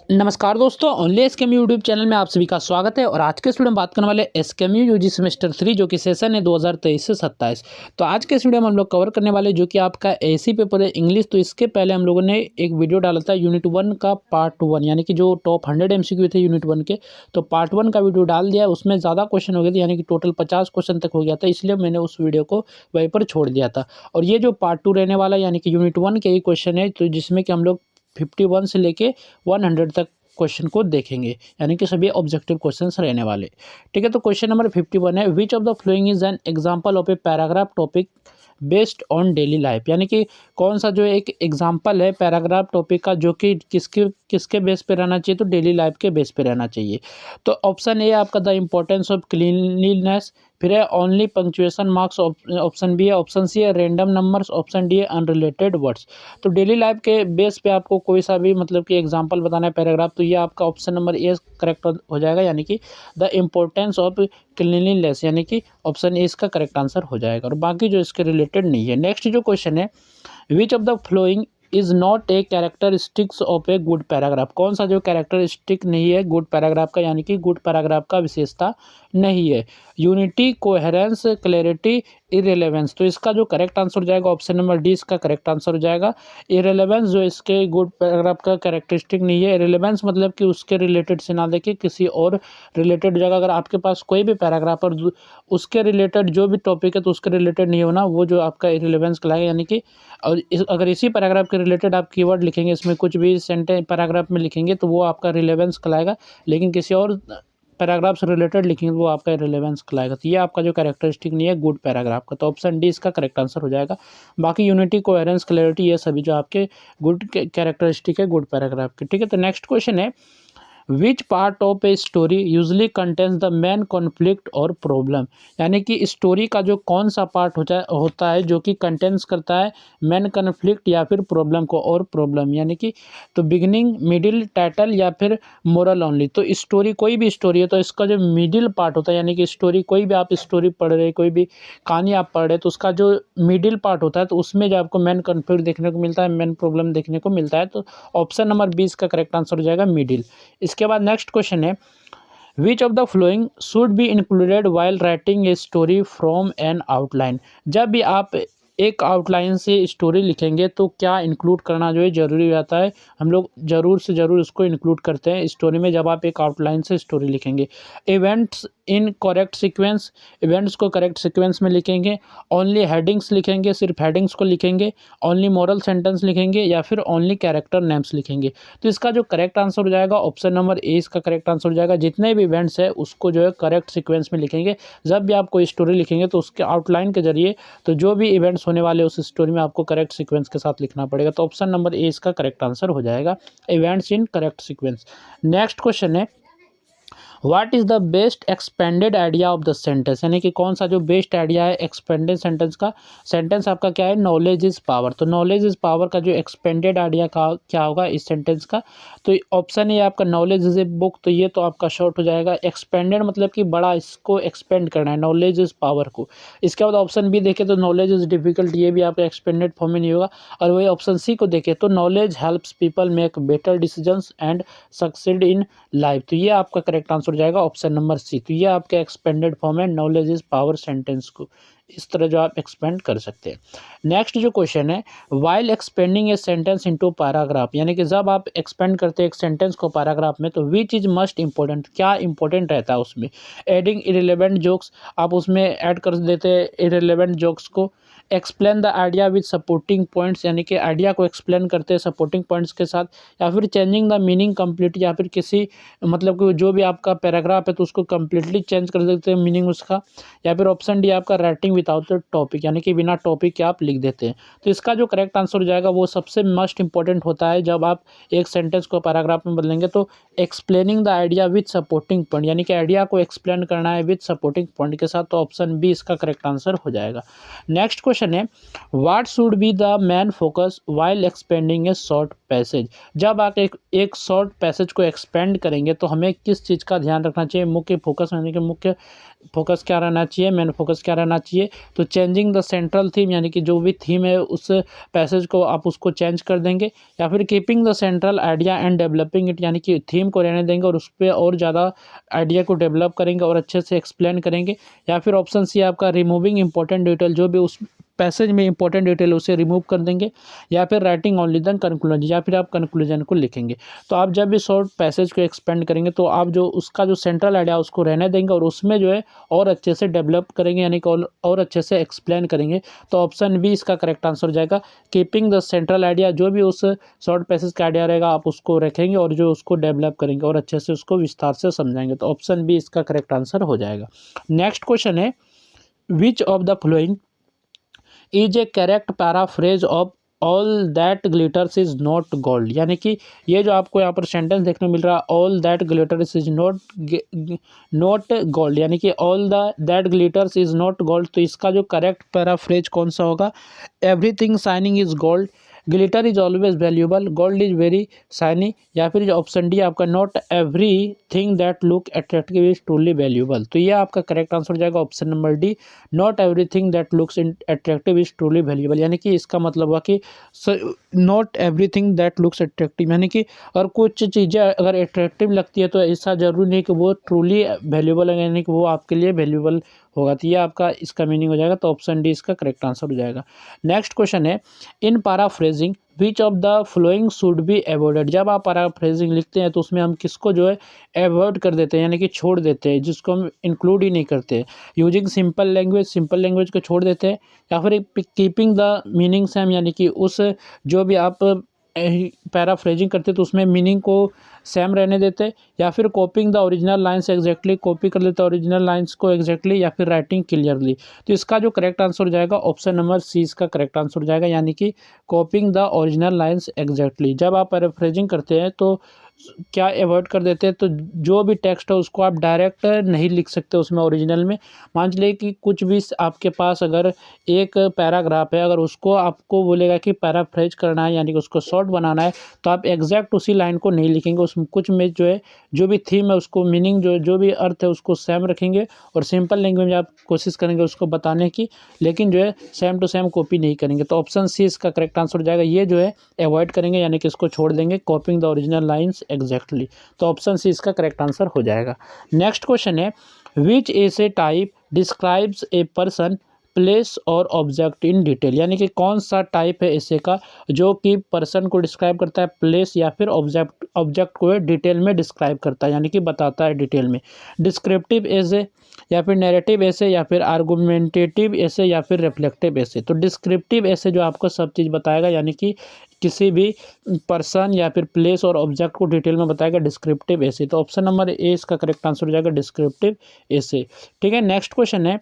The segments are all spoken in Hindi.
नमस्कार दोस्तों, ओनली एसकेएमयू यूट्यूब चैनल में आप सभी का स्वागत है। और आज के इस वीडियो में बात करने वाले एसकेएमयू यूजी सेमेस्टर 3 जो कि सेशन है 2023 से 27। तो आज के इस वीडियो में हम लोग कवर करने वाले जो कि आपका एसी पेपर है इंग्लिश। तो इसके पहले हम लोगों ने एक वीडियो डाला था यूनिट 1 का पार्ट 1, यानी कि जो टॉप 100 एमसीक्यू थे यूनिट 1 के, तो पार्ट 1 का वीडियो डाल दिया। उसमें ज़्यादा क्वेश्चन हो गए थे, यानी कि टोटल 50 क्वेश्चन तक हो गया था, इसलिए मैंने उस वीडियो को वहीं पर छोड़ दिया था। और ये जो पार्ट 2 रहने वाला, यानी कि यूनिट 1 के ही क्वेश्चन है, तो जिसमें कि हम लोग 51 से लेके 100 तक क्वेश्चन को देखेंगे, यानी कि सभी ऑब्जेक्टिव क्वेश्चंस रहने वाले। ठीक है, तो क्वेश्चन नंबर 51 है, which of the following is an example of a paragraph topic based on daily life. यानी कि कौन सा जो एक एग्जांपल है पैराग्राफ टॉपिक का जो कि किसके किसके बेस पे रहना चाहिए, तो डेली लाइफ के बेस पे रहना चाहिए। तो ऑप्शन ए आपका द इम्पोर्टेंस ऑफ क्लीनलीनेस, फिर है only punctuation marks, option B है, ऑप्शन सी है रैंडम नंबर्स, ऑप्शन डी है अनरिलेटेड वर्ड्स। तो डेली लाइफ के बेस पे आपको कोई सा भी मतलब कि एग्जांपल बताना है पैराग्राफ, तो ये आपका ऑप्शन नंबर ए करेक्ट हो जाएगा, यानी कि द इम्पोर्टेंस ऑफ क्लीनलीनेस, यानी कि ऑप्शन ए इसका करेक्ट आंसर हो जाएगा। और बाकी जो इसके रिलेटेड नहीं है। नेक्स्ट जो क्वेश्चन है, which of the following is not a characteristics of a good paragraph. कौन सा जो कैरेक्टरिस्टिक नहीं है गुड पैराग्राफ का, यानी कि गुड पैराग्राफ का विशेषता नहीं है। Unity, coherence, clarity, irrelevance. तो इसका जो करेक्ट आंसर हो जाएगा ऑप्शन नंबर डी इसका करेक्ट आंसर हो जाएगा। इरेलेवेंस जो इसके गुड पैराग्राफ का कैरेक्टरिस्टिक नहीं है। इरेलेवेंस मतलब कि उसके रिलेटेड से ना देखे किसी और रिलेटेड हो जाएगा। अगर आपके पास कोई भी पैराग्राफ और उसके रिलेटेड जो भी टॉपिक है तो उसके रिलेटेड नहीं होना, वो जो आपका इरेलेवेंस कहलाएगा। यानी कि और अगर इसी पैराग्राफ के रिलेटेड आप कीवर्ड लिखेंगे, इसमें कुछ भी सेंटेंस पैराग्राफ में लिखेंगे तो वो आपका रिलेवेंस कहलाएगा, लेकिन किसी और पैराग्राफ से रिलेटेड लिखेंगे वो आपका रिलेवेंस कहलाएगा। तो ये आपका जो कैरेक्टरिस्टिक नहीं है गुड पैराग्राफ का, तो ऑप्शन डी इसका करेक्ट आंसर हो जाएगा। बाकी यूनिटी, कोहेरेंस, क्लैरिटी ये सभी जो आपके गुड कैरेक्टरिस्टिक है गुड पैराग्राफ के। ठीक है, तो नेक्स्ट क्वेश्चन है, which part of a story usually contains the main conflict और प्रॉब्लम। यानी कि स्टोरी का जो कौन सा पार्ट होता है जो कि कंटेंस करता है मेन कॉन्फ्लिक्ट या फिर प्रॉब्लम को और प्रॉब्लम, यानी कि तो बिगिनिंग, मिडिल, टाइटल या फिर मोरल ओनली। तो स्टोरी कोई भी स्टोरी है तो इसका जो मिडिल पार्ट होता है, यानी कि स्टोरी कोई भी आप स्टोरी पढ़ रहे, कोई भी कहानी आप पढ़ रहे, तो उसका जो मिडिल पार्ट होता है तो उसमें जो आपको मेन कॉन्फ्लिक्ट देखने को मिलता है, मेन प्रॉब्लम देखने को मिलता है। तो ऑप्शन नंबर 20 का करेक्ट आंसर हो जाएगा मिडिल। इसके बाद नेक्स्ट क्वेश्चन है, which of the following should be included while writing a story from an outline. जब भी आप एक आउटलाइन से स्टोरी लिखेंगे तो क्या इंक्लूड करना जो है ज़रूरी रहता है। हम लोग ज़रूर से ज़रूर इसको इंक्लूड करते हैं स्टोरी में जब आप एक आउटलाइन से स्टोरी लिखेंगे। Events in correct sequence, events को करेक्ट सीक्वेंस में लिखेंगे। ओनली हेडिंग्स लिखेंगे, सिर्फ हेडिंग्स को लिखेंगे। ओनली मॉरल सेंटेंस लिखेंगे या फिर ओनली कैरेक्टर नेम्स लिखेंगे। तो इसका जो करेक्ट आंसर हो जाएगा ऑप्शन नंबर ए इसका करेक्ट आंसर हो जाएगा। जितने भी इवेंट्स है उसको जो है करेक्ट सीक्वेंस में लिखेंगे। जब भी आप कोई स्टोरी लिखेंगे तो उसके आउटलाइन के जरिए तो जो भी इवेंट्स होने वाले उस स्टोरी में आपको करेक्ट सीक्वेंस के साथ लिखना पड़ेगा। तो ऑप्शन नंबर ए इसका करेक्ट आंसर हो जाएगा, events in correct sequence. Next question है, what is the best expanded idea of the sentence. यानी कि कौन सा जो बेस्ट आइडिया है एक्सपेंडेड सेंटेंस का। सेंटेंस आपका क्या है, नॉलेज इज़ पावर। तो नॉलेज इज़ पावर का जो एक्सपेंडेड आइडिया का क्या होगा इस सेंटेंस का, तो ऑप्शन है आपका नॉलेज इज़ ए बुक। तो ये तो आपका शॉर्ट हो जाएगा। एक्सपेंडेड मतलब कि बड़ा, इसको एक्सपेंड करना है, नॉलेज इज़ पावर को। इसके बाद ऑप्शन बी देखें तो नॉलेज इज़ डिफिकल्ट, ये भी आपका एक्सपेंडेड फॉर्म में नहीं होगा। और वही ऑप्शन सी को देखें तो knowledge helps people make better decisions and succeed in life. तो ये आपका करेक्ट आंसर हो जाएगा ऑप्शन नंबर सी। तो ये आपका एक्सपेंडेड फॉर्म है, नॉलेज इज पावर सेंटेंस को इस तरह जो आप एक्सपेंड कर सकते हैं। नेक्स्ट जो क्वेश्चन है, while expanding a sentence into paragraph. यानी कि जब आप एक्सपेंड करते हैं एक सेंटेंस को पैराग्राफ में तो विच इज मस्ट इंपॉर्टेंट, क्या इंपॉर्टेंट रहता है उसमें। एडिंग इरेलीवेंट जोक्स, आप उसमें ऐड कर देते हैं इरेलीवेंट जोक्स को। Explain the idea with supporting points, यानी कि आइडिया को एक्सप्लेन करते हैं सपोर्टिंग पॉइंट्स के साथ। या फिर चेंजिंग द मीनिंग कंप्लीट, या फिर किसी मतलब कि जो भी आपका पैराग्राफ है तो उसको कंप्लीटली चेंज कर देते हैं मीनिंग उसका। या फिर ऑप्शन डी आपका राइटिंग विदाउट द टॉपिक, यानी कि बिना टॉपिक के आप लिख देते हैं। तो इसका जो करेक्ट आंसर हो जाएगा वो सबसे मस्ट इंपॉर्टेंट होता है जब आप एक सेंटेंस को पैराग्राफ में बदलेंगे, तो explaining the idea with supporting point, यानी कि आइडिया को एक्सप्लेन करना है विद सपोर्टिंग पॉइंट के साथ। तो ऑप्शन बी इसका करेक्ट आंसर हो जाएगा। नेक्स्ट क्वेश्चन क्वेश्चन है, what should be the main focus while expanding a short passage. जब आप एक शॉर्ट पैसेज को एक्सपेंड करेंगे तो हमें किस चीज़ का ध्यान रखना चाहिए, मुख्य फोकस यानी कि मुख्य फोकस क्या रहना चाहिए, मेन फोकस क्या रहना चाहिए। तो चेंजिंग द सेंट्रल थीम यानी कि जो भी थीम है उस पैसेज को आप उसको चेंज कर देंगे, या फिर keeping the central idea and developing it यानी कि थीम को रहने देंगे और उस पर और ज़्यादा आइडिया को डेवलप करेंगे और अच्छे से एक्सप्लेन करेंगे। या फिर ऑप्शन सी आपका रिमूविंग इंपॉर्टेंट डिटेल, जो भी उस पैसेज में इंपॉर्टेंट डिटेल उसे रिमूव कर देंगे। या फिर राइटिंग ओनली द कंक्लूजन, या फिर आप कंक्लूजन को लिखेंगे। तो आप जब भी शॉर्ट पैसेज को एक्सपेंड करेंगे तो आप जो उसका जो सेंट्रल आइडिया उसको रहने देंगे और उसमें जो है और अच्छे से डेवलप करेंगे यानी कि और अच्छे से एक्सप्लेन करेंगे। तो ऑप्शन बी इसका करेक्ट आंसर हो जाएगा। कीपिंग द सेंट्रल आइडिया, जो भी उस शॉर्ट पैसेज का आइडिया रहेगा आप उसको रखेंगे और जो उसको डेवलप करेंगे और अच्छे से उसको विस्तार से समझाएंगे। तो ऑप्शन बी इसका करेक्ट आंसर हो जाएगा। नेक्स्ट क्वेश्चन है, which of the following is A correct paraphrase of all that glitters is not gold. यानी कि ये जो आपको यहाँ पर सेंटेंस देखने मिल रहा है, all that glitters is not gold, यानी कि all the that glitters is not gold. तो इसका जो करेक्ट पैराफ्रेज कौन सा होगा, everything shining is gold, glitter is always valuable, gold is very shiny, या फिर ऑप्शन डी आपका not every thing that look attractive is truly valuable. तो ये आपका करेक्ट आंसर हो जाएगा option number D, not every thing that looks attractive is truly valuable. यानी कि इसका मतलब हुआ कि not every thing that looks attractive, यानी कि और कुछ चीज़ें अगर अट्रैक्टिव लगती है तो ऐसा जरूरी नहीं कि वो ट्रूली वैल्यूबल है, यानी कि वो आपके लिए वैल्यूबल होगा। तो ये आपका इसका मीनिंग हो जाएगा। तो ऑप्शन डी इसका करेक्ट आंसर हो जाएगा। नेक्स्ट क्वेश्चन है, in paraphrasing which of the following should be avoided. जब आप पैराफ्रेजिंग लिखते हैं तो उसमें हम किसको जो है अवॉइड कर देते हैं, यानी कि छोड़ देते हैं, जिसको हम इंक्लूड ही नहीं करते। Using simple language, simple language को छोड़ देते हैं, या फिर कीपिंग द मीनिंग सेम, यानी कि उस जो भी आप पैराफ्रेजिंग करते तो उसमें मीनिंग को सेम रहने देते, या फिर कॉपिंग the original lines exactly, copy कर लेते ओरिजिनल लाइन्स को एग्जैक्टली, या फिर राइटिंग क्लियरली। तो इसका जो करेक्ट आंसर हो जाएगा ऑप्शन नंबर सी इसका करेक्ट आंसर हो जाएगा, यानी कि कॉपिंग द ओरिजिनल लाइन्स एग्जैक्टली। जब आप पैराफ्रेजिंग करते हैं तो क्या अवॉइड कर देते हैं, तो जो भी टेक्स्ट है उसको आप डायरेक्ट नहीं लिख सकते उसमें ओरिजिनल में। मान लीजिए कि कुछ भी आपके पास अगर एक पैराग्राफ है, अगर उसको आपको बोलेगा कि पैराफ्रेज करना है यानी कि उसको शॉर्ट बनाना है, तो आप एग्जैक्ट उसी लाइन को नहीं लिखेंगे। उसमें कुछ में जो है जो भी थीम है उसको मीनिंग जो भी अर्थ है उसको सेम रखेंगे और सिंपल लैंग्वेज में आप कोशिश करेंगे उसको बताने की, लेकिन जो है सेम टू सेम कॉपी नहीं करेंगे। तो ऑप्शन सी इसका करेक्ट आंसर हो जाएगा। ये जो है अवॉइड करेंगे यानी कि इसको छोड़ देंगे, copying the original lines exactly. तो ऑप्शन सी इसका करेक्ट आंसर हो जाएगा। नेक्स्ट क्वेश्चन है, which essay type describes a person place और ऑब्जेक्ट इन डिटेल। यानी कि कौन सा टाइप है ऐसे का जो कि पर्सन को डिस्क्राइब करता है, प्लेस या फिर ऑब्जेक्ट को डिटेल में डिस्क्राइब करता है, यानी कि बताता है डिटेल में। डिस्क्रिप्टिव ऐसे, या फिर नैरेटिव ऐसे, या फिर आर्गुमेंटेटिव ऐसे, या फिर रिफ्लेक्टिव ऐसे। तो डिस्क्रिप्टिव ऐसे जो आपको सब चीज़ बताएगा, यानी कि किसी भी पर्सन या फिर प्लेस और ऑब्जेक्ट को डिटेल में बताएगा, डिस्क्रिप्टिव ऐसे। तो ऑप्शन नंबर ए इसका करेक्ट आंसर हो जाएगा, डिस्क्रिप्टिव ऐसे। ठीक है, नेक्स्ट क्वेश्चन है,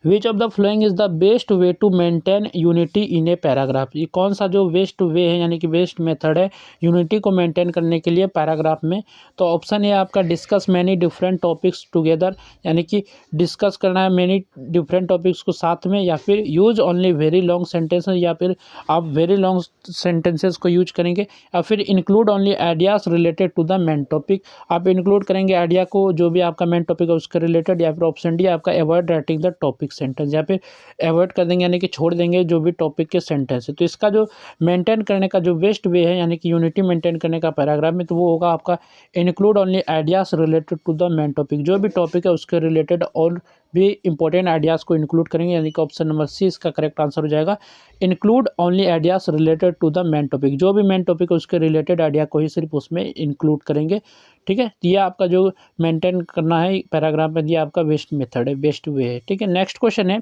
which of the following is the best way to maintain unity in a paragraph. ये कौन सा जो बेस्ट वे है यानी कि बेस्ट मेथड है यूनिटी को मेंटेन करने के लिए पैराग्राफ में। तो ऑप्शन ए आपका discuss many different topics together, यानी कि डिस्कस करना है मैनी डिफरेंट टॉपिक्स को साथ में, या फिर use only very long sentences, या फिर आप वेरी लॉन्ग सेंटेंसेस को यूज करेंगे, या फिर include only ideas related to the main topic. आप इंक्लूड करेंगे आइडिया को जो भी आपका मेन टॉपिक है उसके रिलेटेड, या फिर ऑप्शन डी आपका avoid writing the topic sentence, या फिर अवॉइड कर देंगे यानी कि छोड़ देंगे जो भी टॉपिक के सेंटेंस है। तो इसका जो मेंटेन करने का जो बेस्ट वे है यानी कि यूनिटी मेंटेन करने का पैराग्राफ में, तो वो होगा आपका include only ideas related to the main topic. जो भी टॉपिक है उसके रिलेटेड और भी इंपॉर्टेंट आइडियाज़ को इंक्लूड करेंगे, यानी कि ऑप्शन नंबर सी इसका करेक्ट आंसर हो जाएगा, include only ideas related to the main topic. जो भी मेन टॉपिक है उसके रिलेटेड आइडिया को ही सिर्फ उसमें इंक्लूड करेंगे। ठीक है, ये आपका जो मेंटेन करना है पैराग्राफ में, ये आपका बेस्ट मेथड है, बेस्ट वे है। ठीक है, नेक्स्ट क्वेश्चन है,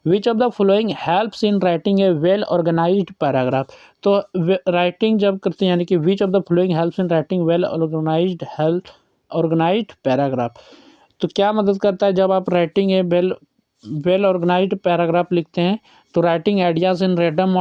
which of the following helps in writing a well organized paragraph. तो राइटिंग जब करते हैं यानी कि which of the following helps in writing well organized paragraph. तो क्या मदद करता है जब आप writing a well organized paragraph लिखते हैं, तो writing ideas in random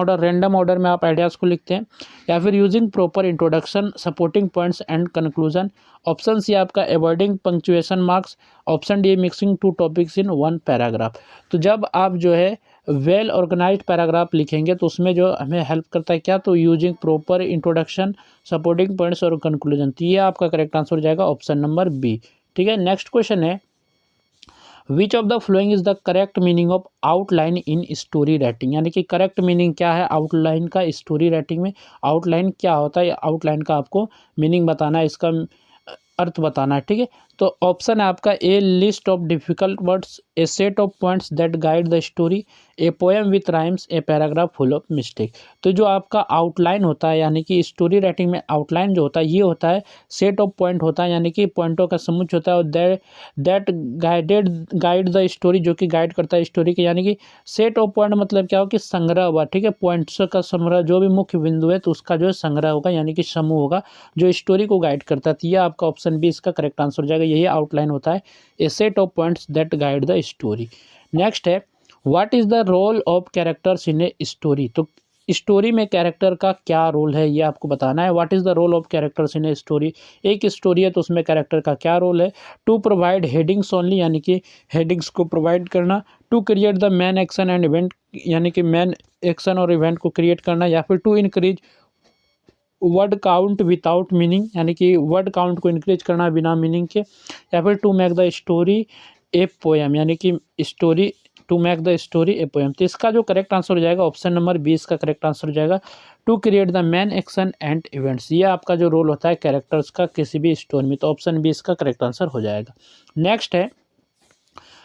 order में आप आइडियाज़ को लिखते हैं, या फिर using proper introduction, supporting points and conclusion. Option C आपका avoiding punctuation marks, option D mixing two topics in one paragraph. तो जब आप जो है वेल ऑर्गेनाइज्ड पैराग्राफ लिखेंगे तो उसमें जो हमें हेल्प करता है क्या, तो using proper introduction, supporting points और कंक्लूजन। तो ये आपका करेक्ट आंसर हो जाएगा ऑप्शन नंबर बी। ठीक है, नेक्स्ट क्वेश्चन है which of the following is the correct meaning of outline in story writing, यानी कि करेक्ट मीनिंग क्या है आउटलाइन का स्टोरी राइटिंग में। आउटलाइन क्या होता है, आउटलाइन का आपको मीनिंग बताना है, इसका अर्थ बताना है। ठीक है, तो ऑप्शन है आपका a list of difficult words, a set of points that guide the story, a poem with rhymes, a paragraph full of mistake. तो जो आपका आउटलाइन होता है यानी कि स्टोरी राइटिंग में आउटलाइन जो होता है ये होता है सेट ऑफ पॉइंट होता है, यानी कि पॉइंटों का समुच्चय होता है, और दैट गाइड द स्टोरी, जो कि गाइड करता है स्टोरी के, यानी कि सेट ऑफ पॉइंट मतलब क्या हो कि संग्रह हुआ। ठीक है, पॉइंट्स का संग्रह, जो भी मुख्य बिंदु है तो उसका जो है संग्रह होगा, यानी कि समूह होगा जो स्टोरी को गाइड करता है। तो यह आपका ऑप्शन बी इसका करेक्ट आंसर हो जाएगा, यही आउटलाइन होता है, a set of points that guide the story. Next है what is the role of characters in a story. तो स्टोरी में कैरेक्टर का क्या रोल है ये आपको बताना है। What is the role of characters in a story, एक स्टोरी है तो उसमें कैरेक्टर का क्या रोल है। टू प्रोवाइड हेडिंग्स ओनली, यानी कि हेडिंग्स को प्रोवाइड करना। To create the main action and event, यानी कि मैन एक्शन और इवेंट को क्रिएट करना। या फिर to increase word count without meaning, यानी कि वर्ड काउंट को इंक्रीज करना बिना मीनिंग के। या फिर to make the story a poem, यानी कि story to make the story a poem. तो इसका जो करेक्ट आंसर हो जाएगा ऑप्शन नंबर 20 का करेक्ट आंसर हो जाएगा to create the main action and events. ये आपका जो रोल होता है कैरेक्टर्स का किसी भी स्टोरी में, तो ऑप्शन 20 का करेक्ट आंसर हो जाएगा। नेक्स्ट है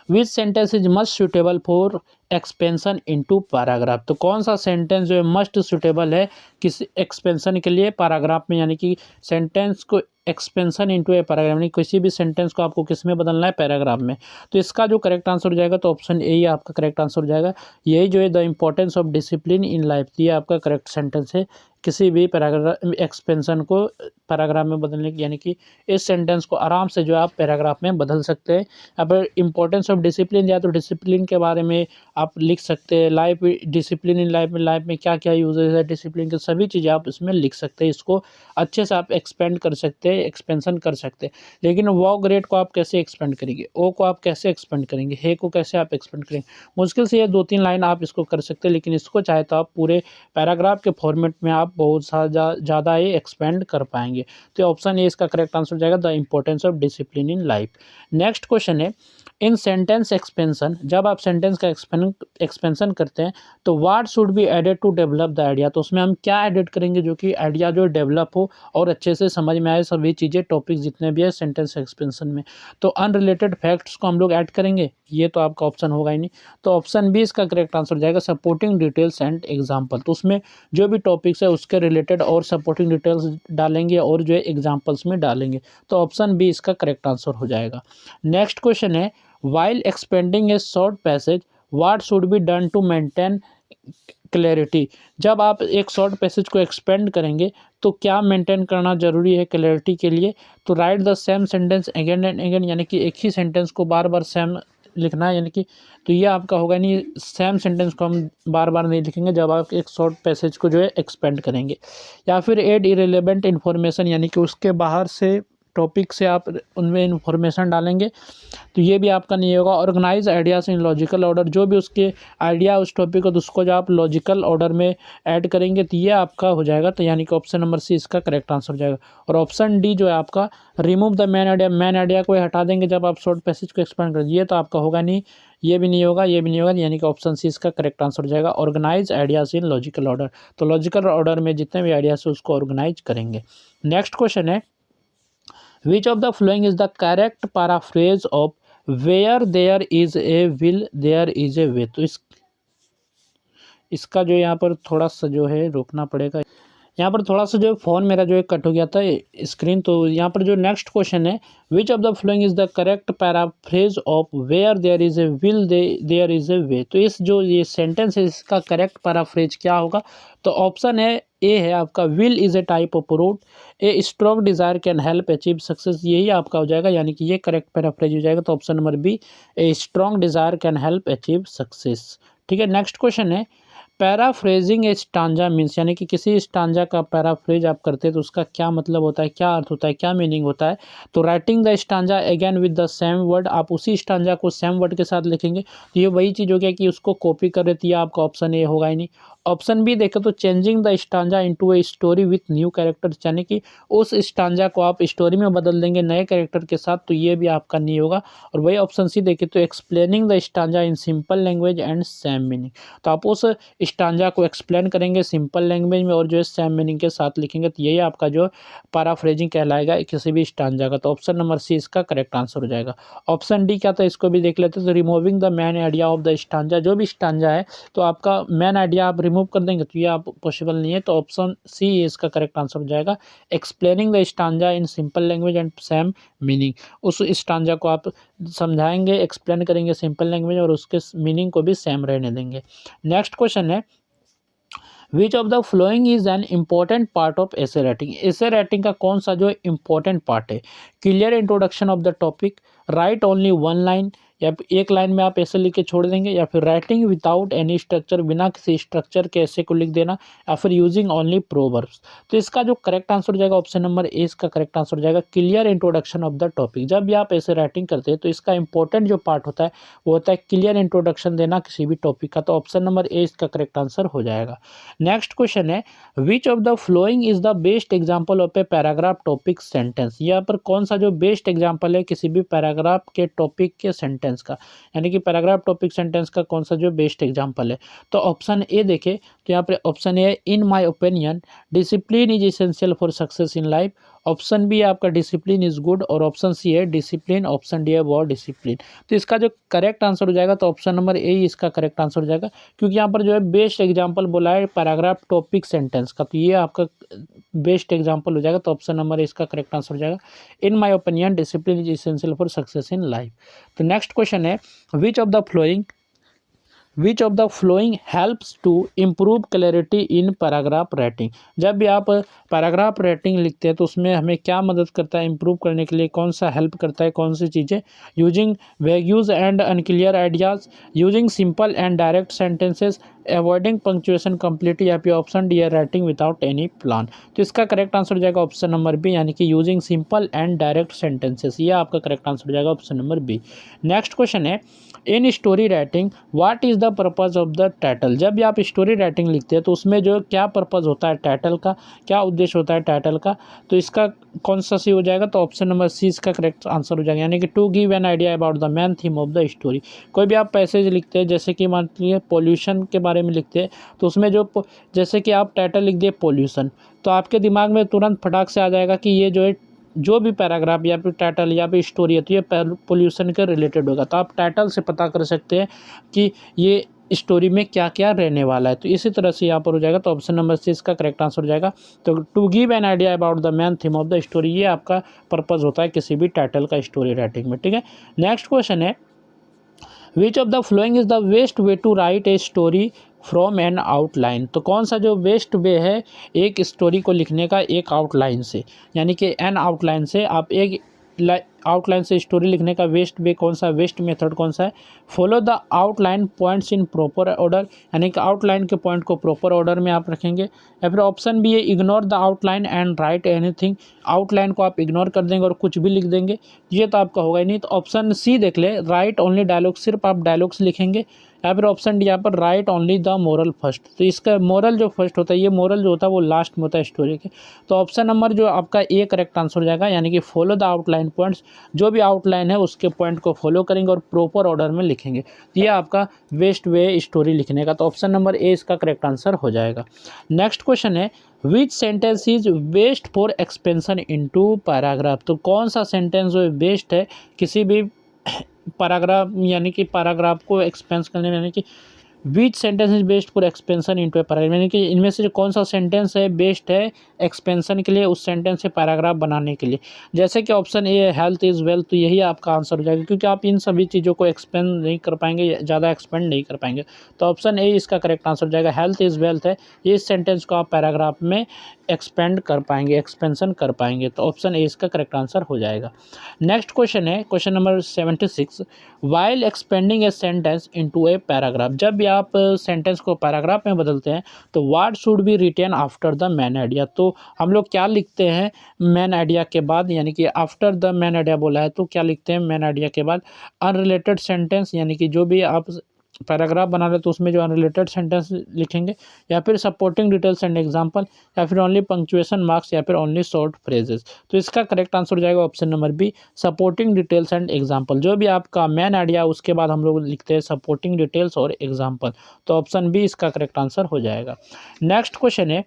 विच sentence is must suitable for expansion into paragraph. तो कौन सा सेंटेंस जो है मस्ट सुटेबल है किसी एक्सपेंशन के लिए पैराग्राफ में, यानी कि सेंटेंस को एक्सपेंशन इनटू ए पैराग्राफ, यानी किसी भी सेंटेंस को आपको किस में बदलना है, पैराग्राफ में। तो इसका जो करेक्ट आंसर हो जाएगा तो ऑप्शन ए ही आपका करेक्ट आंसर हो जाएगा। यही जो है the importance of discipline in life, ये आपका करेक्ट सेंटेंस है किसी भी पैराग्राफ एक्सपेंशन को पैराग्राफ में बदलने की, यानी कि इस सेंटेंस को आराम से जो आप पैराग्राफ में बदल सकते हैं। अब इंपॉर्टेंस ऑफ डिसिप्लिन दिया तो डिसिप्लिन के बारे में आप लिख सकते हैं। लाइफ डिसिप्लिन इन लाइफ में क्या क्या यूजेस है डिसिप्लिन के, सभी चीज़ें आप इसमें लिख सकते हैं। इसको अच्छे से आप एक्सपेंड कर सकते हैं, एक्सपेंशन कर सकते हैं। लेकिन वो ग्रेड को आप कैसे एक्सपेंड करेंगे, ओ को आप कैसे एक्सपेंड करेंगे, हे को कैसे आप एक्सपेंड करेंगे, मुश्किल से ये 2-3 लाइन आप इसको कर सकते हैं। लेकिन इसको चाहे तो आप पूरे पैराग्राफ के फॉर्मेट में आप बहुत ज़्यादा ही एक्सपेंड कर पाएंगे। तो ऑप्शन ए इसका करेक्ट आंसर हो जाएगा the importance of discipline in life. Next question है इन सेंटेंस एक्सपेंशन, जब आप सेंटेंस का एक्सपेंशन करते हैं तो what should be added to develop the idea. तो उसमें हम क्या एडिट करेंगे जो कि आइडिया जो डेवलप हो और अच्छे से समझ में आए सभी चीज़ें, टॉपिक जितने भी है सेंटेंस एक्सपेंशन में। तो अनरिलेटेड फैक्ट्स को हम लोग ऐड करेंगे, ये तो आपका ऑप्शन होगा ही नहीं। तो ऑप्शन बी इसका करेक्ट आंसर हो जाएगा सपोर्टिंग डिटेल्स एंड एग्जाम्पल। तो उसमें जो भी टॉपिक्स है उसके रिलेटेड और सपोर्टिंग डिटेल्स डालेंगे और जो है एग्जाम्पल्स में डालेंगे। तो ऑप्शन बी इसका करेक्ट आंसर हो जाएगा। नेक्स्ट क्वेश्चन है while expanding a short passage what should be done to maintain clarity. जब आप एक शॉर्ट पैसेज को एक्सपेंड करेंगे तो क्या मेंटेन करना जरूरी है क्लैरिटी के लिए। तो right the same sentence again and again, यानी कि एक ही सेंटेंस को बार बार सेम लिखना है, यानी कि तो ये आपका होगा नहीं, सेम सेंटेंस को हम बार बार नहीं लिखेंगे जब आप एक शॉर्ट पैसेज को जो है एक्सपेंड करेंगे। या फिर एड इरेलेवेंट इन्फॉर्मेशन, यानी कि उसके बाहर से टॉपिक से आप उनमें इन्फॉर्मेशन डालेंगे तो ये भी आपका नहीं होगा। Organize ideas in logical order, जो भी उसके आइडिया उस टॉपिक को तो उसको जो आप लॉजिकल ऑर्डर में ऐड करेंगे तो ये आपका हो जाएगा। तो यानी कि ऑप्शन नंबर सी इसका करेक्ट आंसर हो जाएगा। और ऑप्शन डी जो है आपका रिमूव द मैन आइडिया को हटा देंगे जब आप शॉर्ट पैसेज को एक्सपेंड करेंगे, ये तो आपका होगा नहीं, ये भी नहीं होगा, ये भी नहीं होगा, यानी कि ऑप्शन सी इसका करेक्ट आंसर हो जाएगा organize ideas in logical order. तो लॉजिकल ऑर्डर में जितने भी आइडियाज़ है उसको ऑर्गेनाइज करेंगे। नेक्स्ट क्वेश्चन है which of the following is the correct paraphrase of where there is a will there is a way. तो इसका जो यहाँ पर थोड़ा सा जो है रोकना पड़ेगा, यहाँ पर थोड़ा सा जो फ़ोन मेरा जो है कट हो गया था स्क्रीन। तो यहाँ पर जो नेक्स्ट क्वेश्चन है which of the following is the correct paraphrase of where there is a will there is a way. तो इस जो ये सेंटेंस है इसका करेक्ट पैराफ्रेज क्या होगा। तो ऑप्शन है ए है आपका will is a type of root, a strong desire can help achieve success, यही आपका हो जाएगा, यानी कि ये करेक्ट पैराफ्रेज हो जाएगा। तो option number B a strong desire can help achieve success. ठीक है, नेक्स्ट क्वेश्चन है पैराफ्रेजिंग ए स्टांजा मीन्स, यानी कि किसी स्टांजा का पैराफ्रेज आप करते हैं तो उसका क्या मतलब होता है, क्या अर्थ होता है, क्या मीनिंग होता है। तो writing the stanza again with the same word, आप उसी स्टांजा को सेम वर्ड के साथ लिखेंगे। तो ये वही चीज़ हो गया कि उसको कॉपी कर रही थी, आपका ऑप्शन ए होगा ही नहीं। ऑप्शन बी देखें तो changing the stanza into a story with new characters, यानी कि उस स्टांजा को आप स्टोरी में बदल देंगे नए कैरेक्टर के साथ, तो ये भी आपका नहीं होगा। और वही ऑप्शन सी देखें तो explaining the stanza in simple language and same meaning, तो आप उस स्टांजा को एक्सप्लेन करेंगे सिंपल लैंग्वेज में और जो है सेम मीनिंग के साथ लिखेंगे, तो यही आपका जो पैराफ्रेजिंग कहलाएगा किसी भी स्टांजा का। तो ऑप्शन नंबर सी इसका करेक्ट आंसर हो जाएगा। ऑप्शन डी क्या था, इसको भी देख लेते हैं। तो removing the main idea of the stanza, जो भी स्टांजा है तो आपका मैन आइडिया आप रिमूव कर देंगे, तो ये आप पॉसिबल नहीं है। तो ऑप्शन सी इसका करेक्ट आंसर हो जाएगा। Explaining the stanza in simple language and same meaning, उस स्टांजा को आप समझाएंगे, एक्सप्लेन करेंगे सिंपल लैंग्वेज और उसके मीनिंग को भी सेम रहने देंगे। नेक्स्ट क्वेश्चन है, which of the following is an important part of essay writing, essay writing का कौन सा जो इम्पॉर्टेंट पार्ट है। Clear introduction of the topic, right only one line, या फिर एक लाइन में आप ऐसे लिख के छोड़ देंगे, या फिर राइटिंग विदाउट एनी स्ट्रक्चर, बिना किसी स्ट्रक्चर के ऐसे को लिख देना, या फिर यूजिंग ओनली प्रोवर्ब्स। तो इसका जो करेक्ट आंसर हो जाएगा ऑप्शन नंबर ए इसका करेक्ट आंसर हो जाएगा। Clear introduction of the topic, जब भी आप ऐसे राइटिंग करते हैं तो इसका इंपॉर्टेंट जो पार्ट होता है वो होता है क्लियर इंट्रोडक्शन देना किसी भी टॉपिक का। तो ऑप्शन नंबर ए इसका करेक्ट आंसर हो जाएगा। नेक्स्ट क्वेश्चन है, which of the following is the best example of a paragraph topic sentence, यहाँ पर कौन सा जो बेस्ट एग्जाम्पल है किसी भी पैराग्राफ के टॉपिक के सेंटेंस का, यानी कि पैराग्राफ टॉपिक सेंटेंस का कौन सा जो बेस्ट एग्जाम्पल है। तो ऑप्शन ए देखे तो यहाँ पर option A, in my opinion discipline is essential for success in life. Option B है आपका डिसिप्लिन इज गुड, और ऑप्शन सी है डिसिप्लिन, ऑप्शन डी है वॉर डिसिप्लिन। तो इसका जो करेक्ट आंसर हो जाएगा तो ऑप्शन नंबर ए इसका करेक्ट आंसर हो जाएगा, क्योंकि यहाँ पर जो है बेस्ट एग्जाम्पल बोला है पैराग्राफ टॉपिक सेंटेंस का, तो ये आपका बेस्ट एग्जाम्पल हो जाएगा। तो ऑप्शन नंबर ए इसका करेक्ट आंसर हो जाएगा। In my opinion discipline is essential for success in life. तो नेक्स्ट क्वेश्चन है, which of the following helps to improve clarity in paragraph writing, जब भी आप पैराग्राफ राइटिंग लिखते हैं तो उसमें हमें क्या मदद करता है इम्प्रूव करने के लिए, कौन सा हेल्प करता है, कौन सी चीज़ें। Using vagues and unclear ideas, using simple and direct sentences, avoiding punctuation completely, या फिर ऑप्शन डी है राइटिंग विदाउट एनी प्लान। तो इसका करेक्ट आंसर हो जाएगा ऑप्शन नंबर बी, यानी कि using simple and direct sentences, ये आपका करेक्ट आंसर हो जाएगा option number B. Next question है, in story writing what is the purpose of the title, जब भी आप स्टोरी राइटिंग लिखते हैं तो उसमें जो क्या पर्पज़ होता है टाइटल का, क्या उद्देश्य होता है टाइटल का। तो इसका कौन सा सी हो जाएगा, तो ऑप्शन नंबर सी इसका करेक्ट आंसर हो जाएगा, यानी कि to give an idea about the main theme of the story. कोई भी आप पैसेज लिखते हैं, जैसे कि मान लीजिए पॉल्यूशन के बारे में लिखते हैं, तो उसमें जो जैसे कि आप टाइटल लिख दिए पॉल्यूशन, तो आपके दिमाग में तुरंत फटाक से आ जाएगा कि ये जो है जो भी पैराग्राफ या फिर टाइटल या फिर स्टोरी है तो ये पोल्यूशन के रिलेटेड होगा। तो आप टाइटल से पता कर सकते हैं कि ये स्टोरी में क्या क्या रहने वाला है। तो इसी तरह से यहाँ पर हो जाएगा। तो ऑप्शन नंबर सी इसका करेक्ट आंसर हो जाएगा। तो to give an idea about the main theme of the story, ये आपका पर्पज़ होता है किसी भी टाइटल का स्टोरी राइटिंग में। ठीक है, नेक्स्ट क्वेश्चन है, which of the following is the best way to write a story from an outline, तो कौन सा जो बेस्ट वे है एक स्टोरी को लिखने का एक आउटलाइन से, यानी कि एन आउटलाइन से आप एक आउटलाइन से स्टोरी लिखने का वेस्ट वे कौन सा, वेस्ट मेथड कौन सा है। Follow the outline points in proper order, यानी कि आउटलाइन के पॉइंट को प्रॉपर ऑर्डर में आप रखेंगे। या फिर ऑप्शन बी है, ignore the outline and right anything, outline को आप इग्नोर कर देंगे और कुछ भी लिख देंगे, ये तो आपका होगा ही नहीं। तो ऑप्शन सी देख ले, राइट ओनली डायलॉग, सिर्फ आप डायलॉग्स लिखेंगे। या फिर ऑप्शन डी यहाँ पर right only the moral first, तो इसका मोरल जो फर्स्ट होता है, ये मोरल जो होता है वो लास्ट में होता है स्टोरी के। तो ऑप्शन नंबर जो आपका ए करेक्ट आंसर हो जाएगा, यानी कि फॉलो द आउटलाइन पॉइंट्स, जो भी आउटलाइन है उसके पॉइंट को फॉलो करेंगे और प्रॉपर ऑर्डर में लिखेंगे, ये आपका बेस्ट वे स्टोरी लिखने का। तो ऑप्शन नंबर ए इसका करेक्ट आंसर हो जाएगा। नेक्स्ट क्वेश्चन है, विच sentence is best for expansion into paragraph, तो कौन सा सेंटेंस जो बेस्ट है किसी भी पैराग्राफ, यानी कि पैराग्राफ को एक्सपेंस करने में, यानी कि विच sentence is best for expansion into A paragraph, यानी कि इनमें से कौन सा सेंटेंस है बेस्ट है एक्सपेंशन के लिए, उस सेंटेंस से पैराग्राफ बनाने के लिए। जैसे कि ऑप्शन ए है हेल्थ इज़ वेल्थ, तो यही आपका आंसर हो जाएगा, क्योंकि आप इन सभी चीज़ों को एक्सपेंड नहीं कर पाएंगे, ज़्यादा एक्सपेंड नहीं कर पाएंगे। तो ऑप्शन ए इसका करेक्ट आंसर हो जाएगा, हेल्थ इज़ वेल्थ है, इस सेंटेंस को आप पैराग्राफ में एक्सपेंड कर पाएंगे, एक्सपेंशन कर पाएंगे। तो ऑप्शन ए इसका करेक्ट आंसर हो जाएगा। नेक्स्ट क्वेश्चन है question number 76, while expanding a sentence into a paragraph, जब भी आप सेंटेंस को पैराग्राफ में बदलते हैं तो what should be written after the main idea, तो हम लोग क्या लिखते हैं मेन आइडिया के बाद, यानी कि आफ्टर द मेन आइडिया बोला है तो क्या लिखते हैं मेन आइडिया के बाद अनरिलेटेड सेंटेंस, यानी कि जो भी आप पैराग्राफ बना रहे तो उसमें जो अनरिलेटेड सेंटेंस लिखेंगे, या फिर सपोर्टिंग डिटेल्स एंड एग्जांपल, या फिर ओनली पंक्चुएशन मार्क्स, या फिर ओनली शॉर्ट फ्रेजेस। तो इसका करेक्ट आंसर हो जाएगा option number B, supporting details and example. जो भी आपका मेन आइडिया उसके बाद हम लोग लिखते हैं सपोर्टिंग डिटेल्स और एग्जांपल, तो ऑप्शन बी इसका करेक्ट आंसर हो जाएगा। नेक्स्ट क्वेश्चन है